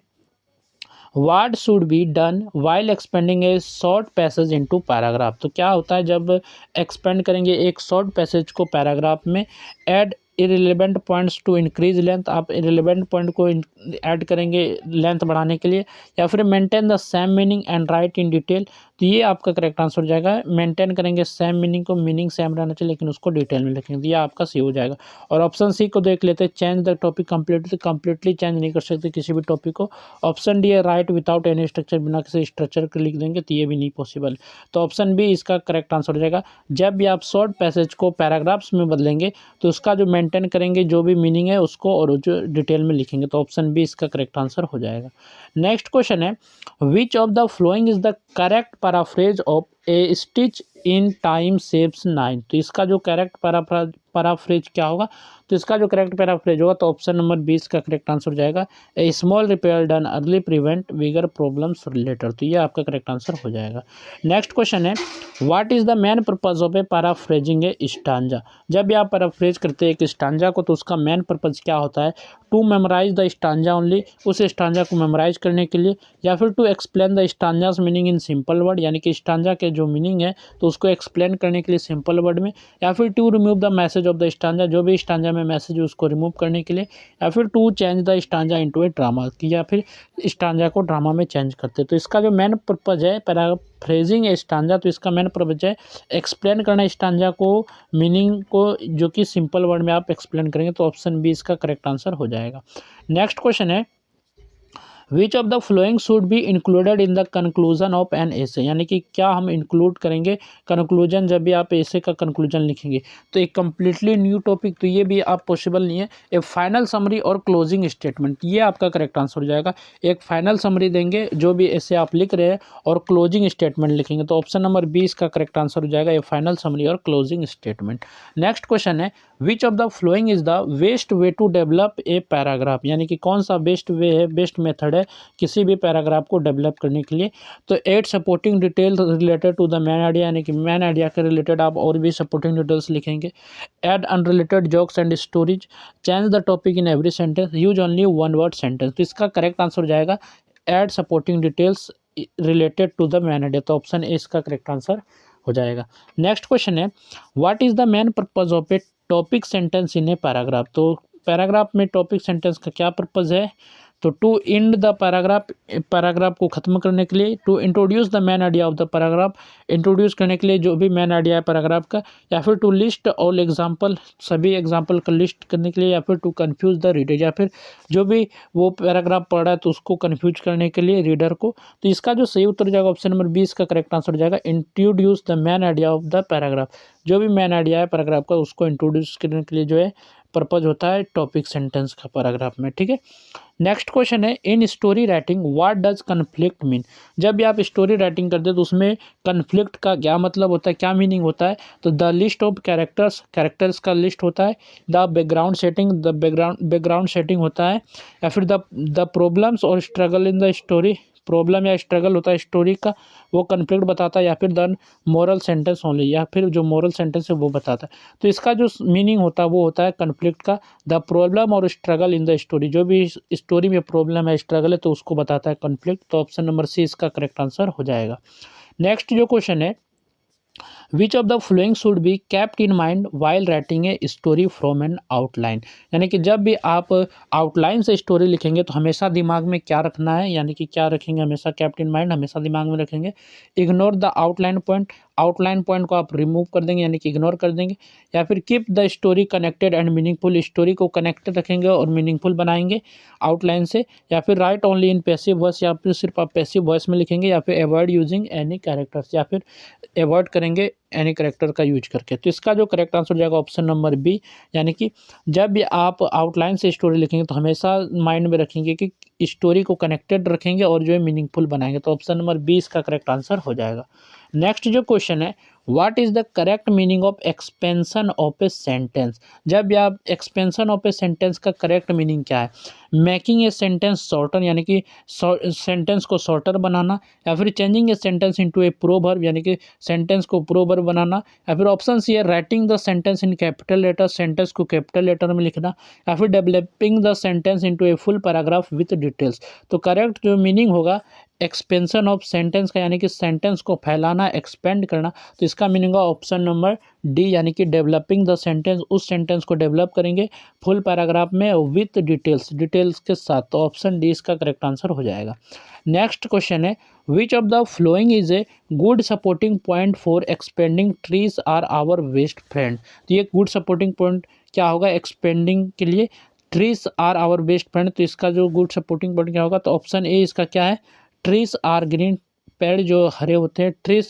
what should be done while expanding a short passage into paragraph. तो क्या होता है जब एक्सपेंड करेंगे एक शॉर्ट पैसेज को पैराग्राफ में, add irrelevant points to increase length, आप इरेलीवेंट पॉइंट को ऐड करेंगे लेंथ बढ़ाने के लिए, या फिर maintain the same meaning and write in detail, तो ये आपका करेक्ट आंसर हो जाएगा। मेंटेन करेंगे सेम मीनिंग को, मीनिंग सेम रहना चाहिए लेकिन उसको डिटेल में लिखेंगे, तो ये आपका सी हो जाएगा। और ऑप्शन सी को देख लेते हैं, change the topic completely, completely change नहीं कर सकते किसी भी टॉपिक को। ऑप्शन डी है राइट विदाउट एनी स्ट्रक्चर, बिना किसी स्ट्रक्चर के लिख देंगे तो ये भी नहीं पॉसिबल, तो ऑप्शन बी इसका करेक्ट आंसर हो जाएगा। जब भी आप शॉर्ट पैसेज को पैराग्राफ्स में बदलेंगे तो उसका जो मेंटेन करेंगे जो भी मीनिंग है उसको, और जो डिटेल में लिखेंगे, तो ऑप्शन बी इसका करेक्ट आंसर हो जाएगा। नेक्स्ट क्वेश्चन है which of the following is the correct paraphrase of A stitch in time saves 9, तो इसका जो करेक्ट पैराफ्रेज क्या होगा, तो इसका जो करेक्ट पैराफ्रेज होगा तो ऑप्शन नंबर 20 का करेक्ट आंसर हो जाएगा, a small repair done early prevent bigger problems later, तो ये आपका करेक्ट आंसर हो जाएगा। नेक्स्ट क्वेश्चन है what is the main purpose of a paraphrasing a stanza. जब भी आप पैराफ्रेज करते हैं एक स्टांजा को तो उसका मेन पर्पज क्या होता है, to memorise the stanza only, उस स्टांजा को मेमोराइज करने के लिए, या फिर to explain the stanza's meaning in simple word, यानी कि स्टांजा के जो मीनिंग है तो उसको एक्सप्लेन करने के लिए सिंपल वर्ड में, या फिर to remove the message of the stanza, जो भी स्टांजा में मैसेज है उसको रिमूव करने के लिए, या फिर to change the stanza into a drama, या फिर स्टांजा को ड्रामा में चेंज करते। तो इसका जो मेन पर्पज है पैराफ्रेजिंग ए स्टांजा, तो इसका मेन पर्पज है एक्सप्लेन करना स्टांजा को, मीनिंग को, जो कि सिंपल वर्ड में आप एक्सप्लेन करेंगे, तो ऑप्शन बी इसका करेक्ट आंसर हो जाएगा। नेक्स्ट क्वेश्चन है which of the following should be included in the conclusion of an essay, यानी कि क्या हम इंक्लूड करेंगे कंक्लूजन, जब भी आप एसे का कंक्लूजन लिखेंगे तो एक कम्प्लीटली न्यू टॉपिक, तो ये भी आप पॉसिबल नहीं है। एक फाइनल समरी और क्लोजिंग स्टेटमेंट, ये आपका करेक्ट आंसर हो जाएगा। एक फाइनल समरी देंगे जो भी एसे आप लिख रहे हैं और क्लोजिंग स्टेटमेंट लिखेंगे, तो ऑप्शन नंबर 20 का करेक्ट आंसर हो जाएगा, ये फाइनल समरी और क्लोजिंग स्टेटमेंट। नेक्स्ट क्वेश्चन है which of the following is the best way to develop a paragraph, यानी कि कौन सा बेस्ट वे है, बेस्ट मेथड है किसी भी पैराग्राफ को डेवलप करने के लिए, तो add supporting detail related to the main idea, यानी कि मैन आइडिया के रिलेटेड आप और भी सपोर्टिंग डिटेल्स लिखेंगे, add unrelated jokes and stories, change the topic in every sentence, use only one word sentence, तो इसका करेक्ट आंसर हो जाएगा add supporting details related to the main idea, तो ऑप्शन ए इसका करेक्ट आंसर हो जाएगा। नेक्स्ट क्वेश्चन है what is the main purpose of A topic sentence in a paragraph, तो पैराग्राफ में टॉपिक सेंटेंस का क्या पर्पज है, तो टू एंड द पैराग्राफ को ख़त्म करने के लिए, to introduce the main idea of the paragraph, introduce करने के लिए जो भी मैन आइडिया है पैराग्राफ का, या फिर टू लिस्ट ऑल एग्जाम्पल, सभी एग्जाम्पल का लिस्ट करने के लिए, या फिर टू कन्फ्यूज़ द रीडर, या फिर जो भी वो पैराग्राफ पढ़ रहा है तो उसको कन्फ्यूज करने के लिए रीडर को। तो इसका जो सही उत्तर हो जाएगा ऑप्शन नंबर 20 का करेक्ट आंसर हो जाएगा introduce the main idea of the paragraph, जो भी मैन आइडिया है पैराग्राफ का उसको इंट्रोड्यूस करने के लिए जो है पर्पज होता है टॉपिक सेंटेंस का पैराग्राफ में, ठीक है। नेक्स्ट क्वेश्चन है in story writing what does conflict mean, जब भी आप स्टोरी राइटिंग करते हैं तो उसमें कन्फ्लिक्ट का क्या मतलब होता है, क्या मीनिंग होता है, तो द लिस्ट ऑफ कैरेक्टर्स का लिस्ट होता है, द बैकग्राउंड सेटिंग होता है, या फिर द प्रॉब्लम्स और struggle in the story, problem या स्ट्रगल होता है स्टोरी का, वो कन्फ्लिक्ट बताता है, या फिर द मोरल सेंटेंस ओनली, या फिर जो मोरल सेंटेंस है वो बताता है। तो इसका जो मीनिंग होता है वो होता है कन्फ्लिक्ट का द प्रॉब्लम और स्ट्रगल इन द स्टोरी, जो भी स्टोरी में प्रॉब्लम है स्ट्रगल है तो उसको बताता है कन्फ्लिक्ट, तो ऑप्शन नंबर सी इसका करेक्ट आंसर हो जाएगा। नेक्स्ट जो क्वेश्चन है which of the following should be kept in mind while writing a story from an outline, यानी कि जब भी आप आउटलाइन से स्टोरी लिखेंगे तो हमेशा दिमाग में क्या रखना है, यानी कि क्या रखेंगे, हमेशा कैप्ट इन माइंड हमेशा दिमाग में रखेंगे, ignore the outline point, outline point को आप रिमूव कर देंगे यानी कि इग्नोर कर देंगे, या फिर keep the story connected and meaningful, story को कनेक्टेड रखेंगे और मीनिंगफुल बनाएंगे आउटलाइन से, या फिर right only in passive voice, या फिर सिर्फ आप पैसिव वॉइस में लिखेंगे, या फिर अवॉइड यूजिंग एनी कैरेक्टर्स, या फिर अवॉइड करेंगे एनी कैरेक्टर का यूज करके। तो इसका जो करेक्ट आंसर हो जाएगा ऑप्शन नंबर बी, यानी कि जब भी आप आउटलाइन से स्टोरी लिखेंगे तो हमेशा माइंड में रखेंगे कि स्टोरी को कनेक्टेड रखेंगे और जो है मीनिंगफुल बनाएंगे। तो ऑप्शन नंबर बी इसका करेक्ट आंसर हो जाएगा। नेक्स्ट जो क्वेश्चन है, what is the correct meaning of expansion of a sentence. जब भी आप एक्सपेंशन ऑफ ए सेंटेंस का करेक्ट मीनिंग क्या है, मेकिंग ए सेंटेंस शॉर्टर यानी कि सेंटेंस को शॉर्टर बनाना, या फिर changing a sentence into A proverb यानी कि सेंटेंस को प्रोवर्ब बनाना, या फिर ऑप्शन सी है writing the sentence in capital letter, sentence को कैपिटल लेटर में लिखना, या फिर developing the sentence into a full paragraph with details. तो करेक्ट जो मीनिंग होगा एक्सपेंशन ऑफ सेंटेंस का, यानी कि सेंटेंस को फैलाना, एक्सपेंड करना, तो इसका मीनिंग होगा ऑप्शन नंबर डी, यानी कि डेवलपिंग द सेंटेंस, उस सेंटेंस को डेवलप करेंगे फुल पैराग्राफ में विथ डिटेल्स, डिटेल्स के साथ। तो ऑप्शन डी इसका करेक्ट आंसर हो जाएगा। नेक्स्ट क्वेश्चन है, which of the following is a good supporting point for expanding trees are our best friend. तो ये गुड सपोर्टिंग पॉइंट क्या होगा एक्सपेंडिंग के लिए, trees are our best friend. तो इसका जो गुड सपोर्टिंग पॉइंट क्या होगा, तो ऑप्शन ए इसका क्या है, ट्रीज आर ग्रीन, पेड़ जो हरे होते हैं, trees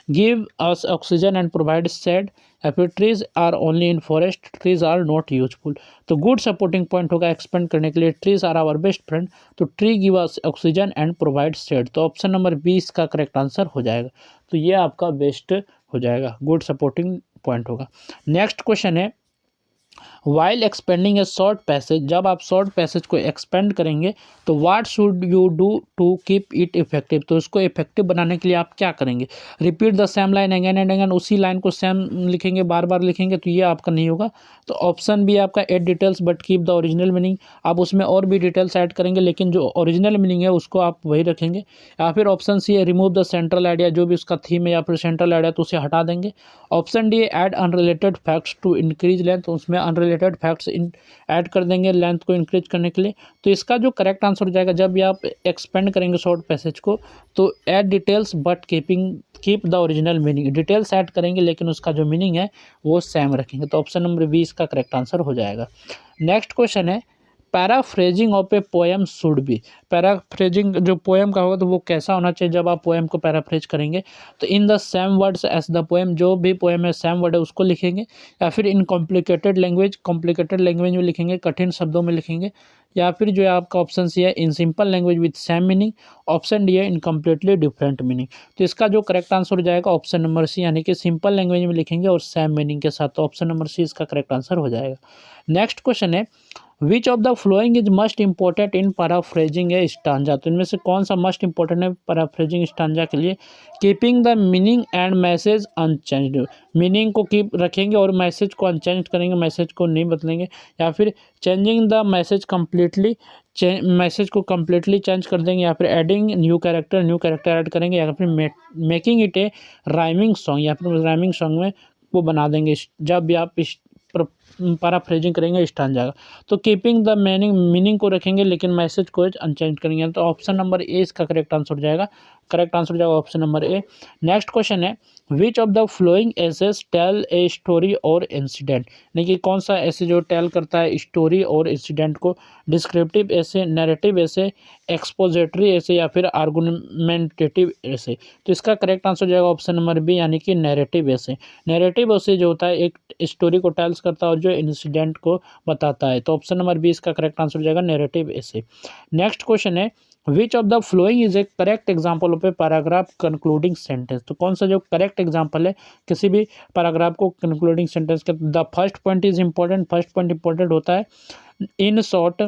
give us oxygen and provide shade, या फिर trees are only in forest, trees are not useful. तो गुड सपोर्टिंग पॉइंट होगा एक्सपेंड करने के लिए, trees are our best friend, तो tree give us oxygen and provide shade. तो ऑप्शन नंबर 20 का करेक्ट आंसर हो जाएगा। तो ये आपका बेस्ट हो जाएगा, गुड सपोर्टिंग पॉइंट होगा। नेक्स्ट क्वेश्चन है, while expanding a short passage, जब आप शॉर्ट पैसेज को एक्सपेंड करेंगे तो what should you do to keep it effective. तो उसको इफेक्टिव बनाने के लिए आप क्या करेंगे, repeat the same line again and again, उसी लाइन को सेम लिखेंगे, बार बार लिखेंगे, तो ये आपका नहीं होगा। तो ऑप्शन बी आपका add details but keep the original meaning, आप उसमें और भी डिटेल्स ऐड करेंगे लेकिन जो ओरिजिनल मीनिंग है उसको आप वही रखेंगे। या फिर ऑप्शन सी है रिमूव द सेंट्रल आइडिया, जो भी उसका थीम है या फिर सेंट्रल आइडिया तो उसे हटा देंगे। Option D add unrelated facts to increase length, तो उसमें अनरिलेटेड फैक्ट्स ऐड कर देंगे लेंथ को इंक्रीज करने के लिए। तो इसका जो करेक्ट आंसर हो जाएगा, जब भी आप एक्सपेंड करेंगे शॉर्ट पैसेज को तो add details but keep the original meaning, details add करेंगे लेकिन उसका जो मीनिंग है वो सेम रखेंगे। तो ऑप्शन नंबर 20 का करेक्ट आंसर हो जाएगा। नेक्स्ट क्वेश्चन है, paraphrasing of a poem should be. Paraphrasing जो पोएम का होगा तो वो कैसा होना चाहिए जब आप पोएम को पैराफ्रेज करेंगे, तो in the same words as the poem, जो भी पोएम है सेम वर्ड है उसको लिखेंगे, या फिर इन कॉम्प्लिकेटेड लैंग्वेज में लिखेंगे, कठिन शब्दों में लिखेंगे, या फिर जो है आपका ऑप्शन सी है in simple language with same meaning, option D है इन कम्प्लीटली डिफरेंट मीनिंग। तो इसका जो करेक्ट आंसर हो जाएगा ऑप्शन नंबर सी, यानी कि सिंपल लैंग्वेज में लिखेंगे और सेम मीनिंग के साथ। तो ऑप्शन नंबर सी इसका करेक्ट आंसर हो जाएगा। नेक्स्ट क्वेश्चन है, which of the following is must important in paraphrasing a stanza. तो इनमें से कौन सा मस्ट इंपॉर्टेंट है पैराफ्रेजिंग स्टांजा के लिए, keeping the meaning and message unchanged, meaning को कीप रखेंगे और मैसेज को अनचेंज करेंगे, मैसेज को नहीं बदलेंगे, या फिर changing the message completely, message को कम्प्लीटली चेंज कर देंगे, या फिर एडिंग न्यू कैरेक्टर ऐड करेंगे, या फिर making it A rhyming song, या फिर राइमिंग सॉन्ग में वो बना देंगे जब भी आप इस पैराफ्रेजिंग करेंगे स्टांजा का। तो कीपिंग द मीनिंग को रखेंगे लेकिन मैसेज को अनचेंज करेंगे। तो ऑप्शन नंबर ए इसका करेक्ट आंसर हो जाएगा, करेक्ट आंसर हो जाएगा option number A. Next question है, which of the following essays tell a story और इंसिडेंट, यानी कि कौन सा ऐसे जो टेल करता है स्टोरी और इंसिडेंट को, डिस्क्रिप्टिव ऐसे, नैरेटिव ऐसे, एक्सपोजिटरी ऐसे, या फिर आर्गुमेंटेटिव ऐसे। तो इसका करेक्ट आंसर हो जाएगा ऑप्शन नंबर बी, यानी कि नैरेटिव ऐसे। नैरेटिव ऐसे जो होता है एक स्टोरी को टेल्स करता है और जो इंसिडेंट को बताता है। तो ऑप्शन नंबर बी इसका करेक्ट आंसर हो जाएगा नैरेटिव ऐसे। नेक्स्ट क्वेश्चन है, which of the following is A correct example of a paragraph concluding sentence. तो कौन सा जो करेक्ट एग्जाम्पल है किसी भी पैराग्राफ को कंक्लूडिंग सेंटेंस का। The first point is important, first point important होता है, in short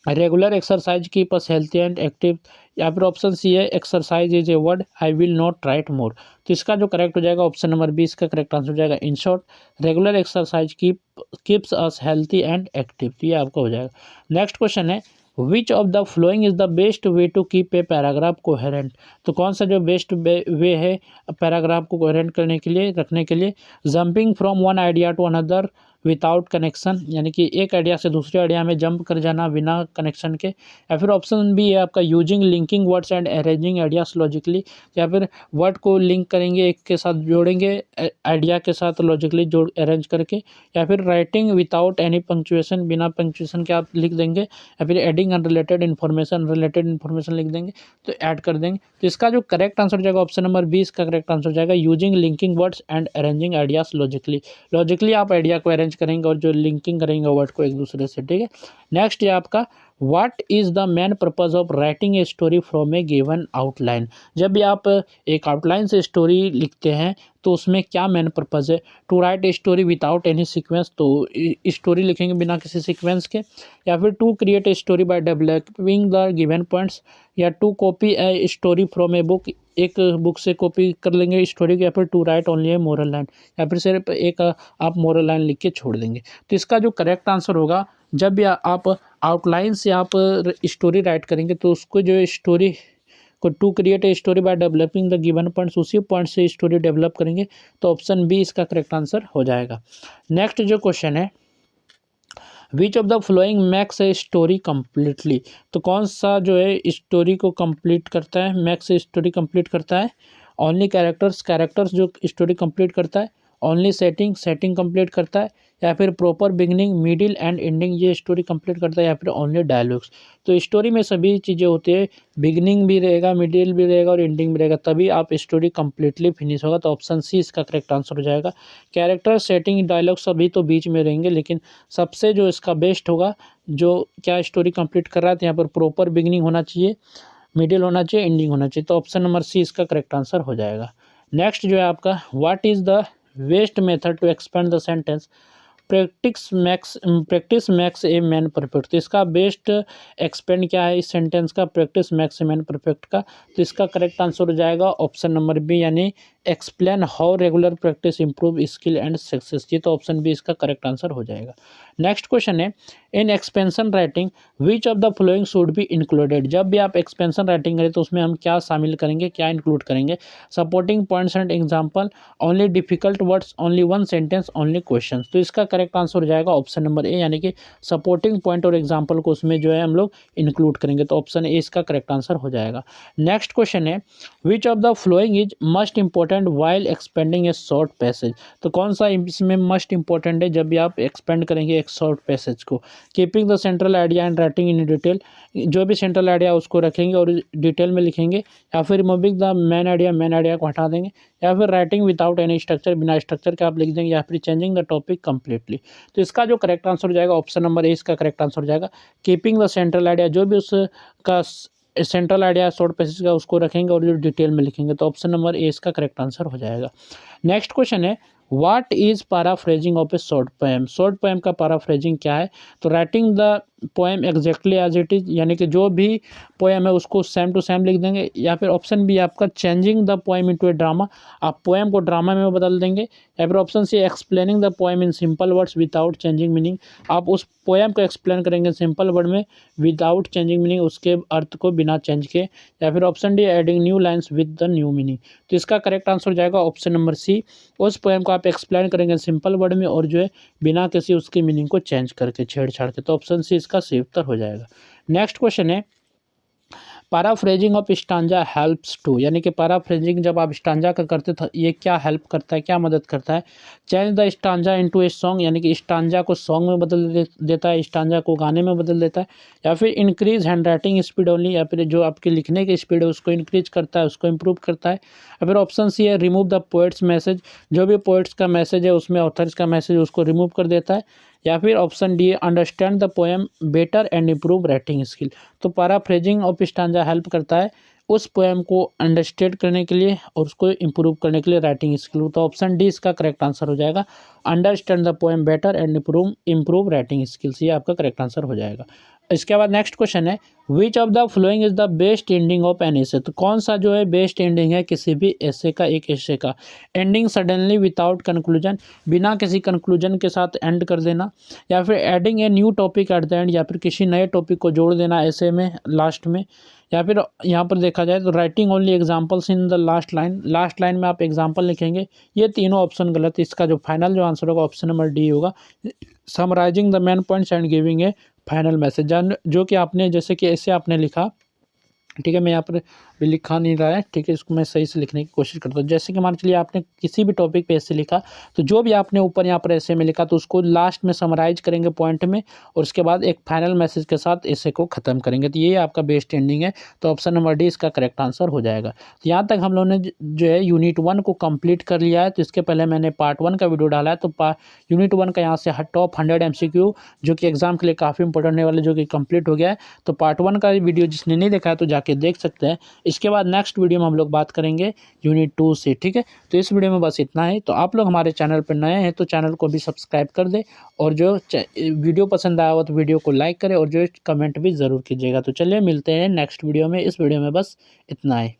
regular exercise keep us healthy and active, या फिर ऑप्शन सी है exercise is a word I will not write more. तो इसका जो करेक्ट हो जाएगा ऑप्शन नंबर 20 का करेक्ट आंसर हो जाएगा in short regular exercise keeps us healthy and active. तो ये आपका हो जाएगा। नेक्स्ट क्वेश्चन है, which of the following is the best way to keep a paragraph coherent. तो कौन सा जो बेस्ट वे है पैराग्राफ को कोहेरेंट करने के लिए, रखने के लिए, jumping from one idea to another, without connection, यानी कि एक आइडिया से दूसरे आइडिया में जंप कर जाना बिना कनेक्शन के। या फिर ऑप्शन बी है आपका using linking words and arranging ideas logically, या फिर वर्ड को लिंक करेंगे, एक के साथ जोड़ेंगे आइडिया के साथ लॉजिकली जोड़ अरेंज करके। या फिर राइटिंग विदाउट एनी पंक्चुएशन, बिना पंक्चुएशन के आप लिख देंगे। या फिर adding unrelated information, related information लिख देंगे तो ऐड कर देंगे। तो इसका जो करेक्ट आंसर हो जाएगा ऑप्शन नंबर 20 का करेक्ट आंसर हो जाएगा using linking words and arranging ideas logically. Logically आप आइडिया को अरेंज करेंगे और जो लिंकिंग करेंगे वर्ड को एक दूसरे से, ठीक है। नेक्स्ट है आपका what is the main purpose of writing a story from A given outline. जब भी आप एक आउटलाइन से स्टोरी लिखते हैं तो उसमें क्या मेन पर्पज़ है। To write a story without any sequence, तो स्टोरी लिखेंगे बिना किसी सीक्वेंस के। या फिर to create a story by developing the given points, या to copy a story from a book, एक बुक से कॉपी कर लेंगे स्टोरी को। या फिर to write only a moral line, या फिर सिर्फ एक आप मोरल लाइन लिख के छोड़ देंगे। तो इसका जो करेक्ट आंसर होगा, जब भी आप आउटलाइन से आप स्टोरी राइट करेंगे तो उसको जो स्टोरी को to create a story by developing the given points, उसी पॉइंट से स्टोरी डेवलप करेंगे। तो ऑप्शन बी इसका करेक्ट आंसर हो जाएगा। नेक्स्ट जो क्वेश्चन है, which of the following makes a story completely. तो कौन सा जो है स्टोरी को कंप्लीट करता है, मैक्स स्टोरी कंप्लीट करता है। ओनली कैरेक्टर्स, कैरेक्टर्स जो स्टोरी कंप्लीट करता है। ओनली सेटिंग, सेटिंग कंप्लीट करता है। या फिर proper beginning middle and ending, ये स्टोरी कंप्लीट करता है। या फिर ओनली डायलॉग्स। तो स्टोरी में सभी चीज़ें होती है, बिगनिंग भी रहेगा, मिडिल भी रहेगा और एंडिंग भी रहेगा, तभी आप स्टोरी कंप्लीटली फिनिश होगा। तो ऑप्शन सी इसका करेक्ट आंसर हो जाएगा। कैरेक्टर, सेटिंग, डायलॉग सभी तो बीच में रहेंगे, लेकिन सबसे जो इसका बेस्ट होगा, जो क्या स्टोरी कंप्लीट कर रहा है, तो यहाँ पर प्रॉपर बिगनिंग होना चाहिए, मिडिल होना चाहिए, एंडिंग होना चाहिए। तो ऑप्शन नंबर सी इसका करेक्ट आंसर हो जाएगा। नेक्स्ट जो है आपका, what is the best method to expand the sentence. Practice makes a man perfect. तो इसका बेस्ट एक्सपेंड क्या है इस सेंटेंस का, practice makes a man perfect का। तो इसका करेक्ट आंसर हो जाएगा ऑप्शन नंबर बी, यानी explain how regular practice improve skill and success. ये तो ऑप्शन बी इसका करेक्ट आंसर हो जाएगा। नेक्स्ट क्वेश्चन है, in expansion writing which of the following should be included. जब भी आप एक्सपेंशन राइटिंग करें तो उसमें हम क्या शामिल करेंगे, क्या इंक्लूड करेंगे। Supporting points and example, only difficult words, only one sentence, only question. तो इसका करेक्ट आंसर हो जाएगा ऑप्शन नंबर ए, यानी कि सपोर्टिंग पॉइंट और एग्जाम्पल को उसमें जो है हम लोग इंक्लूड करेंगे। तो ऑप्शन ए इसका करेक्ट आंसर हो जाएगा। नेक्स्ट क्वेश्चन है, which of the following is must important while expanding a short passage. तो कौन सा इसमें मस्ट इंपॉर्टेंट है जब भी आप एक्सपेंड करेंगे एक शॉर्ट पैसेज को। Keeping the central idea and writing in detail, जो भी सेंट्रल आइडिया उसको रखेंगे और डिटेल में लिखेंगे। या फिर रिमूविंग द मैन आइडिया को हटा देंगे। या फिर राइटिंग विदाउट एनी स्ट्रक्चर, बिना स्ट्रक्चर के आप लिख देंगे। या फिर चेंजिंग द टॉपिक कंप्लीटली। तो इसका जो करेक्ट आंसर हो जाएगा ऑप्शन नंबर ए इसका करेक्ट आंसर हो जाएगा। कीपिंग द सेंट्रल आइडिया, जो भी उसका सेंट्रल आइडिया शॉर्ट पैसेज का उसको रखेंगे और जो डिटेल में लिखेंगे। तो ऑप्शन नंबर ए इसका करेक्ट आंसर हो जाएगा। नेक्स्ट क्वेश्चन है, what is paraphrasing of a short poem. Short poem का पैराफ्रेजिंग क्या है। तो writing the poem exactly as it is, यानी कि जो भी पोएम है उसको सेम टू सेम लिख देंगे। या फिर ऑप्शन बी आपका changing the poem into a drama, आप पोएम को ड्रामा में बदल देंगे। या फिर option C explaining the poem in simple words without changing meaning, आप उस पोएम को एक्सप्लेन करेंगे सिंपल वर्ड में विदाउट चेंजिंग मीनिंग, उसके अर्थ को बिना चेंज के। या फिर option D adding new lines with the new meaning. तो इसका करेक्ट आंसर हो जाएगा ऑप्शन नंबर सी, उस पोएम को आप एक्सप्लेन करेंगे सिंपल वर्ड में और जो है बिना किसी उसकी मीनिंग को चेंज करके, छेड़छाड़ के। तो ऑप्शन सी इसका सही उत्तर हो जाएगा। नेक्स्ट क्वेश्चन है, paraphrasing of stanza helps to, यानी कि पैराफ्रेजिंग जब आप स्टांजा का करते थे ये क्या हेल्प करता है, क्या मदद करता है। Change the stanza into a song, यानी कि स्टांजा को सॉन्ग में बदल देता है, स्टांजा को गाने में बदल देता है। या फिर increase hand writing speed only, या फिर जो आपकी लिखने की स्पीड है उसको इंक्रीज करता है, उसको इंप्रूव करता है। या फिर ऑप्शन सी है रिमूव द पोएट्स मैसेज, जो भी पोएट्स का मैसेज है उसमें ऑथर्स का मैसेज उसको रिमूव कर देता है। या फिर option D understand the poem better and improve writing skill. तो पैराफ्रेजिंग ऑफ स्टांजा हेल्प करता है उस पोएम को अंडरस्टैंड करने के लिए और उसको इम्प्रूव करने के लिए राइटिंग स्किल। तो ऑप्शन डी इसका करेक्ट आंसर हो जाएगा, understand the poem better and improve writing skills, ये आपका करेक्ट आंसर हो जाएगा। इसके बाद नेक्स्ट क्वेश्चन है, which of the following is the best ending of an essay. तो कौन सा जो है बेस्ट एंडिंग है किसी भी एसे का, एक एसे का। एंडिंग सडनली विदाउट कंक्लूजन, बिना किसी कंक्लूजन के साथ एंड कर देना। या फिर adding a new topic at the end, या फिर किसी नए टॉपिक को जोड़ देना एसे में लास्ट में। या फिर यहाँ पर देखा जाए तो writing only examples in the last line में आप एग्जाम्पल लिखेंगे। ये तीनों ऑप्शन गलत, इसका जो फाइनल जो आंसर होगा ऑप्शन नंबर डी होगा। Summarising the main points and giving a final message, जो कि आपने जैसे कि ऐसे आपने लिखा, ठीक है, मैं यहाँ पर भी लिखा नहीं रहा है, ठीक है, इसको मैं सही से लिखने की कोशिश करता हूँ। जैसे कि मान चलिए आपने किसी भी टॉपिक पे ऐसे लिखा, तो जो भी आपने ऊपर यहाँ पर ऐसे में लिखा तो उसको लास्ट में समराइज करेंगे पॉइंट में, और उसके बाद एक फाइनल मैसेज के साथ ऐसे को ख़त्म करेंगे। तो ये आपका बेस्ट एंडिंग है, तो ऑप्शन नंबर डी इसका करेक्ट आंसर हो जाएगा। तो यहाँ तक हम लोगों ने जो है यूनिट 1 को कंप्लीट कर लिया है। तो इसके पहले मैंने पार्ट 1 का वीडियो डाला है, तो यूनिट 1 का यहाँ से टॉप 100 MCQ जो कि एग्जाम के लिए काफ़ी इंपॉर्टेंट होने वाले, जो कि कंप्लीट हो गया है। तो पार्ट 1 का वीडियो जिसने नहीं देखा है तो जाके देख सकते हैं। इसके बाद नेक्स्ट वीडियो में हम लोग बात करेंगे यूनिट 2 से, ठीक है। तो इस वीडियो में बस इतना है। तो आप लोग हमारे चैनल पर नए हैं तो चैनल को भी सब्सक्राइब कर दें, और जो वीडियो पसंद आया हो तो वीडियो को लाइक करें, और जो कमेंट भी ज़रूर कीजिएगा। तो चलिए मिलते हैं नेक्स्ट वीडियो में। इस वीडियो में बस इतना है।